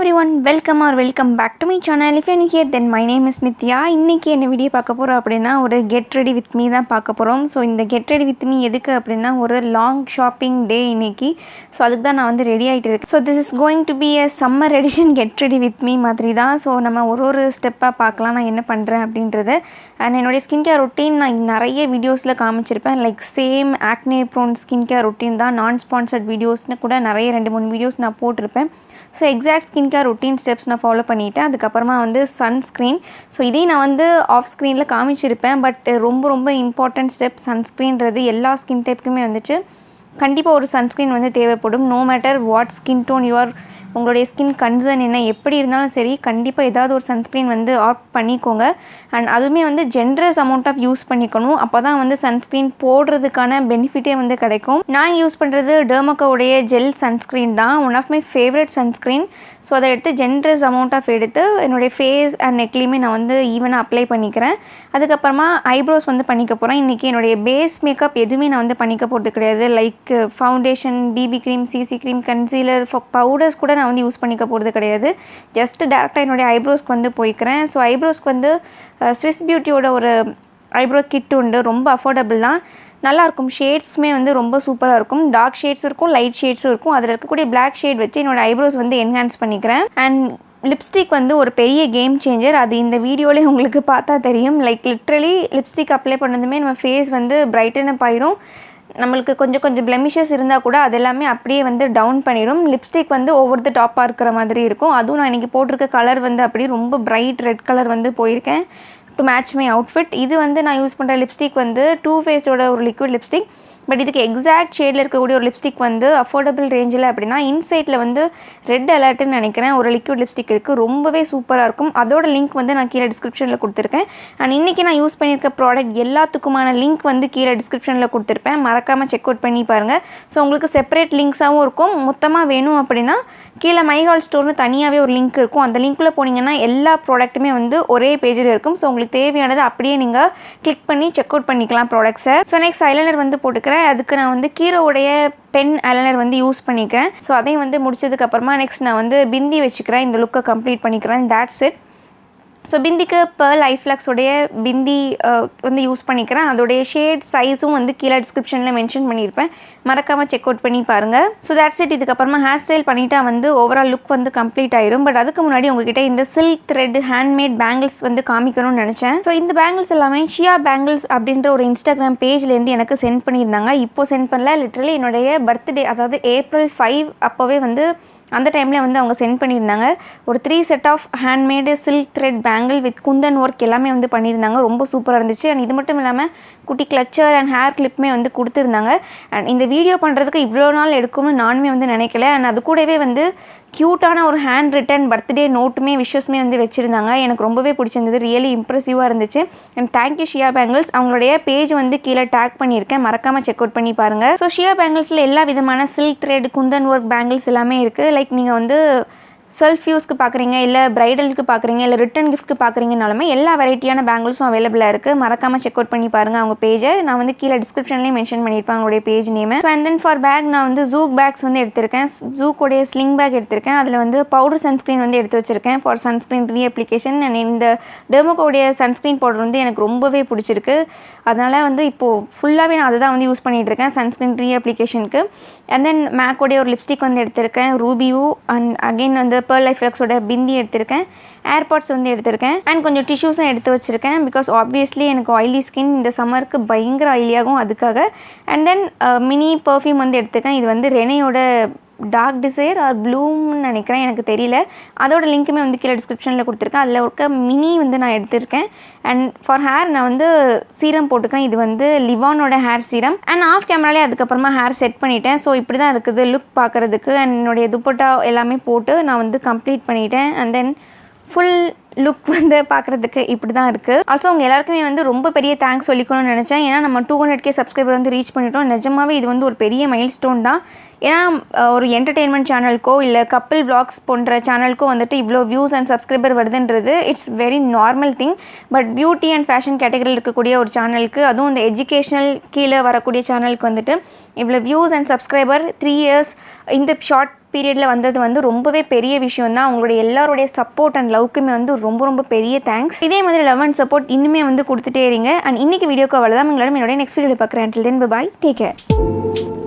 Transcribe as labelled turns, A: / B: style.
A: everyone, welcome back to my channel. If you are new here, then my name is Nithya. இன்னைக்கு என்ன video பார்க்க போறோம் அப்படினா ஒரு get ready with me தான் பார்க்க போறோம். சோ இந்த get ready with me எதுக்கு அப்படினா ஒரு long shopping day இன்னைக்கு. சோ அதுக்கு தான் நான் வந்து ரெடி ஆயிட்டு இருக்கேன். So this is going to be a summer edition get ready with me மாதிரி தான். சோ நம்ம ஒரு ஸ்டெப்பா பார்க்கலாம் நான் என்ன பண்றேன் அப்படின்றது. And என்னோட ஸ்கின் கேர் ரொட்டீன் நான் நிறைய வீடியோஸ்ல காமிச்சிருப்பேன். Like same acne prone skin care routine தான், நான் ஸ்பான்சர்ட் வீடியோஸ்னு கூட நிறைய 2-3 வீடியோஸ் நான் போட்டுருப்பேன். So exact skin care routine steps நான் ஃபாலோ பண்ணிவிட்டேன். அதுக்கப்புறமா வந்து சன்ஸ்க்ரீன். ஸோ இதையும் நான் வந்து ஆஃப் ஸ்க்ரீனில் காமிச்சிருப்பேன். பட் ரொம்ப இம்பார்ட்டன்ட் ஸ்டெப் சன்ஸ்க்ரீன்றது எல்லா ஸ்கின் டைப்புக்குமே வந்துச்சு. கண்டிப்பாக ஒரு சன்ஸ்க்ரீன் வந்து தேவைப்படும். No matter what skin tone your, உங்களுடைய ஸ்கின் கன்சர்ன் என்ன எப்படி இருந்தாலும் சரி, கண்டிப்பாக ஏதாவது ஒரு சன்ஸ்க்ரீன் வந்து ஆப்ட் பண்ணிக்கோங்க. அண்ட் அதுவுமே வந்து ஜென்ரஸ் அமௌண்ட் ஆஃப் யூஸ் பண்ணிக்கணும். அப்போ தான் வந்து சன்ஸ்க்ரீன் போடுறதுக்கான பெனிஃபிட்டே வந்து கிடைக்கும். நான் யூஸ் பண்ணுறது டெர்மக்கோடைய ஜெல் சன்ஸ்க்ரீன் தான், one of my favourite sunscreen. So அதை எடுத்து ஜென்ரஸ் அமௌண்ட் ஆஃப் எடுத்து என்னுடைய ஃபேஸ் அண்ட் நெக்லேயுமே நான் வந்து ஈவனாக அப்ளை பண்ணிக்கிறேன். அதுக்கப்புறமா ஐப்ரோஸ் வந்து பண்ணிக்க போகிறேன். இன்றைக்கி என்னுடைய பேஸ் மேக்கப் எதுவுமே நான் வந்து பண்ணிக்க போகிறது கிடையாது. Like foundation, BP cream, CC cream, concealer, powders கூட நான் வந்து யூஸ் பண்ணிக்க போகிறது கிடையாது. ஜஸ்ட் டேரெக்டாக என்னுடைய ஐப்ரோஸ்க்கு வந்து போய்க்கிறேன். ஸோ ஐப்ரோஸ்க்கு வந்து ஸ்விஸ் பியூட்டியோட ஒரு ஐப்ரோ கிட் உண்டு, ரொம்ப அஃபோர்டபுள் தான், நல்லாயிருக்கும். ஷேட்ஸுமே வந்து ரொம்ப சூப்பராக இருக்கும். டார்க் ஷேட்ஸ் இருக்கும், லைட் ஷேட்ஸும் இருக்கும். அதில் இருக்கக்கூடிய பிளாக் ஷேட் வச்சு என்னோடய ஐப்ரோஸ் வந்து என்ஹான்ஸ் பண்ணிக்கிறேன். அண்ட் லிப்ஸ்டிக் வந்து ஒரு பெரிய கேம் சேஞ்சர். அது இந்த வீடியோலேயே உங்களுக்கு பார்த்தா தெரியும். லைக் லிட்ரலி லிப்ஸ்டிக் அப்ளை பண்ணதுமே நம்ம ஃபேஸ் வந்து பிரைட்டன் அப் ஆயிடும். நம்மளுக்கு கொஞ்சம் பிளெமிஷஸ் இருந்தால் கூட அது எல்லாமே அப்படியே வந்து டவுன் பண்ணிடும். லிப்ஸ்டிக் வந்து ஓவர் த டாப்பாக இருக்கிற மாதிரி இருக்கும். அதுவும் நான் இன்றைக்கி போட்டிருக்க கலர் வந்து அப்படியே ரொம்ப பிரைட் ரெட் கலர் வந்து போயிருக்கேன் டு மேட்ச் மை அவுட்ஃபிட். இது வந்து நான் யூஸ் பண்ணுற லிப்ஸ்டிக் வந்து டூ ஃபேஸோட ஒரு லிக்விட் லிப்ஸ்டிக். பட் இதுக்கு எக்ஸாக்ட் ஷேடில் இருக்கக்கூடிய ஒரு லிப்ஸ்டிக் வந்து அஃபோர்டபுள் ரேஞ்சில் அப்படின்னா இன்சைட்டில் வந்து ரெட் அலர்ட்டுன்னு நினைக்கிறேன் ஒரு லிக்விட் லிப்ஸ்டிக் இருக்குது, ரொம்பவே சூப்பராக இருக்கும். அதோட லிங்க் வந்து நான் கீழே டிஸ்கிரிப்ஷனில் கொடுத்துருக்கேன். அண்ட் இன்றைக்கி நான் யூஸ் பண்ணியிருக்க ப்ராடக்ட் எல்லாத்துக்குமான லிங்க் வந்து கீழே டிஸ்கிரிப்ஷனில் கொடுத்துருப்பேன், மறக்காமல் செக் அவுட் பண்ணி பாருங்கள். ஸோ உங்களுக்கு செப்பரேட் லிங்க்ஸாகவும் இருக்கும். மொத்தமாக வேணும் அப்படின்னா கீழே மைஹால் ஸ்டோர்னு தனியாகவே ஒரு லிங்க் இருக்கும். அந்த லிங்க்கில் போனீங்கன்னா எல்லா ப்ராடக்ட்டுமே வந்து ஒரே பேஜில் இருக்கும். ஸோ உங்களுக்கு தேவையானது அப்படியே நீங்கள் கிளிக் பண்ணி செக் அவுட் பண்ணிக்கலாம் ப்ராடக்ட்ஸை. ஸோ நெக்ஸ்ட் ஐலைனர் வந்து போட்டுக்கிறேன். அதுக்கு நான் வந்து கீரோவுடைய பென் ஐலைனர் வந்து யூஸ் பண்ணிக்கிறேன். ஸோ அதையும் வந்து முடிச்சதுக்கப்புறமா நெக்ஸ்ட் நான் வந்து பிந்தி வச்சுக்கிறேன். இந்த லுக்கை கம்ப்ளீட் பண்ணிக்கிறேன். That's it. ஸோ பிந்திக்கு பேர்ல் ஐஃப்ளாக்ஸோடைய பிந்தி வந்து யூஸ் பண்ணிக்கிறேன். அதோடைய ஷேட் சைஸும் வந்து கீழே டிஸ்கிரிப்ஷனில் மென்ஷன் பண்ணியிருப்பேன், மறக்காமல் செக் அவுட் பண்ணி பாருங்கள். So that's it. இதுக்கப்புறமா ஹேர் ஸ்டைல் பண்ணிட்டா வந்து ஓவரால் லுக் வந்து கம்ப்ளீட் ஆயிரும். பட் அதுக்கு முன்னாடி உங்ககிட்ட இந்த சில்க் த்ரெட் ஹேண்ட்மேட் பேங்கிள்ஸ் வந்து காமிக்கணும்னு நினச்சேன். ஸோ இந்த பேங்கிள்ஸ் எல்லாமே ஷியா பேங்கிள்ஸ் அப்படின்ற ஒரு இன்ஸ்டாகிராம் பேஜ்லேருந்து எனக்கு சென்ட் பண்ணியிருந்தாங்க. இப்போ சென்ட் பண்ணல, லிட்ரலி என்னுடைய பர்த்டே அதாவது April 5 அப்போவே வந்து அந்த டைமில் வந்து அவங்க சென்ட் பண்ணியிருந்தாங்க. ஒரு 3 set of handmade silk thread bangle with kundan work எல்லாமே வந்து பண்ணியிருந்தாங்க. ரொம்ப சூப்பராக இருந்துச்சு. அண்ட் இது மட்டும் இல்லாமல் குட்டி கிளச்சர் அண்ட் ஹேர் கிளிப்புமே வந்து கொடுத்துருந்தாங்க. அண்ட் இந்த வீடியோ பண்ணுறதுக்கு இவ்வளோ நாள் எடுக்கும்னு நானுமே வந்து நினைக்கல. அண்ட் அது கூடவே வந்து க்யூட்டான ஒரு ஹேண்ட் ரிட்டன் பர்த்டே நோட்டுமே விஷஸுமே வந்து வச்சுருந்தாங்க. எனக்கு ரொம்பவே பிடிச்சிருந்தது, ரியலி இம்ப்ரெசிவாக இருந்துச்சு. And thank you Shia bangles. அவங்களுடைய பேஜ் வந்து கீழே டேக் பண்ணியிருக்கேன், மறக்காமல் செக் அவுட் பண்ணி பாருங்கள். ஸோ ஷியா பேங்கிள்ஸில் எல்லா விதமான silk thread Kundan work bangles எல்லாமே இருக்குது. லைக் நீங்கள் வந்து செல்ஃப் யூஸ்க்கு பார்க்குறீங்க, இல்லை ப்ரைடலுக்கு பார்க்குறீங்க, இல்லை ரிட்டன் கிஃப்ட்க்கு பார்க்குறீங்கனாலுமே எல்லா வெரைட்டியான பேங்கிள்ஸும் அவைலபிளாக இருக்குது. மறக்காமல் செக் அவுட் பண்ணி பாருங்கள் அவங்க பேஜை. நான் வந்து கீழே டிஸ்கிரிப்ஷன்லேயே மென்ஷன் பண்ணியிருப்பேன் அவங்களுடைய page name. So and then for back நான் வந்து ஜூக் பேக்ஸ் வந்து எடுத்திருக்கேன். ஜூக்கோடைய ஸ்லிங் பேக் எடுத்திருக்கேன். அதில் வந்து பவுடர் சன்ஸ்க்ரீன் வந்து எடுத்து வச்சுருக்கேன் for sunscreen re application. And இந்த டெர்மோக்கோடைய சன்ஸ்க்ரீன் பவுடர் வந்து எனக்கு ரொம்பவே பிடிச்சிருக்கு. அதனால் வந்து இப்போது ஃபுல்லாகவே நான் அதை தான் வந்து யூஸ் பண்ணிகிட்ருக்கேன் சன்ஸ்க்ரீன் ரீ அப்ளிகேஷனுக்கு. அண்ட் தென் மேக்கோடைய ஒரு லிப்ஸ்டிக் வந்து எடுத்திருக்கேன், ரூபியூ. அண்ட் அகெயின் வந்து பேர்ல் ஐஃப்ளாக்ஸோட பிந்தி எடுத்திருக்கேன், ஏர்பாட்ஸ் வந்து எடுத்திருக்கேன். அண்ட் கொஞ்சம் டிஷ்யூஸும் எடுத்து வச்சுருக்கேன். பிகாஸ் ஆப்வியஸ்லி எனக்கு ஆயிலி ஸ்கின், இந்த சம்மருக்கு பயங்கர ஆயிலியாகும் அதுக்காக. அண்ட் தென் மினி பர்ஃப்யூம் வந்து எடுத்திருக்கேன். இது வந்து ரெனையோட டார்க் டிசைர் ஆர் ப்ளூம்னு நினைக்கிறேன், எனக்கு தெரியல. அதோட லிங்க்குமே வந்து கீழே டிஸ்கிரிப்ஷனில் கொடுத்துருக்கேன். அதில் இருக்க மினி வந்து நான் எடுத்திருக்கேன். அண்ட் ஃபார் ஹேர் நான் வந்து சீரம் போட்டுக்கிறேன். இது வந்து லிவானோட ஹேர் சீரம். அண்ட் ஆஃப் கேமராலே அதுக்கப்புறமா ஹேர் செட் பண்ணிட்டேன். ஸோ இப்படி தான் இருக்குது லுக் பார்க்குறதுக்கு. அண்ட் என்னுடைய துப்பட்டா எல்லாமே போட்டு நான் வந்து கம்ப்ளீட் பண்ணிட்டேன். அண்ட் தென் ஃபுல் லுக் வந்து பார்க்குறதுக்கு இப்படி தான் இருக்குது. ஆல்சோ அவங்க எல்லாருக்குமே வந்து ரொம்ப பெரிய தேங்க்ஸ் சொல்லிக்கணும்னு நினச்சேன். ஏன்னா நம்ம 200K சப்ஸ்கிரைபர் வந்து ரீச் பண்ணிட்டோம். நிஜமாவே இது வந்து ஒரு பெரிய மைல் ஸ்டோன் தான். ஏன்னா ஒரு என்டர்டெயின்மெண்ட் சேனலுக்கோ இல்லை கப்பிள் வ்ளாக்ஸ் போன்ற சேனலுக்கோ வந்துட்டு இவ்வளோ வியூஸ் அண்ட் சப்ஸ்கிரைபர் வருதுன்றது it's very normal thing. But beauty and fashion கேட்டகரியில் இருக்கக்கூடிய ஒரு சேனலுக்கு, அதுவும் இந்த எஜுகேஷ்னல் கீழே வரக்கூடிய சேனலுக்கு வந்துட்டு இவ்வளோ வியூஸ் அண்ட் சப்ஸ்கிரைபர் 3 இயர்ஸ் இந்த ஷார்ட் பீரியடில் வந்தது வந்து ரொம்பவே பெரிய விஷயம் தான். உங்களுடைய எல்லாருடைய சப்போர்ட் அண்ட் லவ்க்குமே வந்து ரொம்ப பெரிய தேங்க்ஸ். இதே மாதிரி லவ் அண்ட் சப்போர்ட் இன்னுமே வந்து கொடுத்துட்டே இருங்க. அண்ட் இன்னைக்கு வீடியோக்கு அவ்வளோதான். உங்களோட என்னோட நெக்ஸ்ட் வீடியோவில் பார்க்குறேன். Until then, bye. Take care.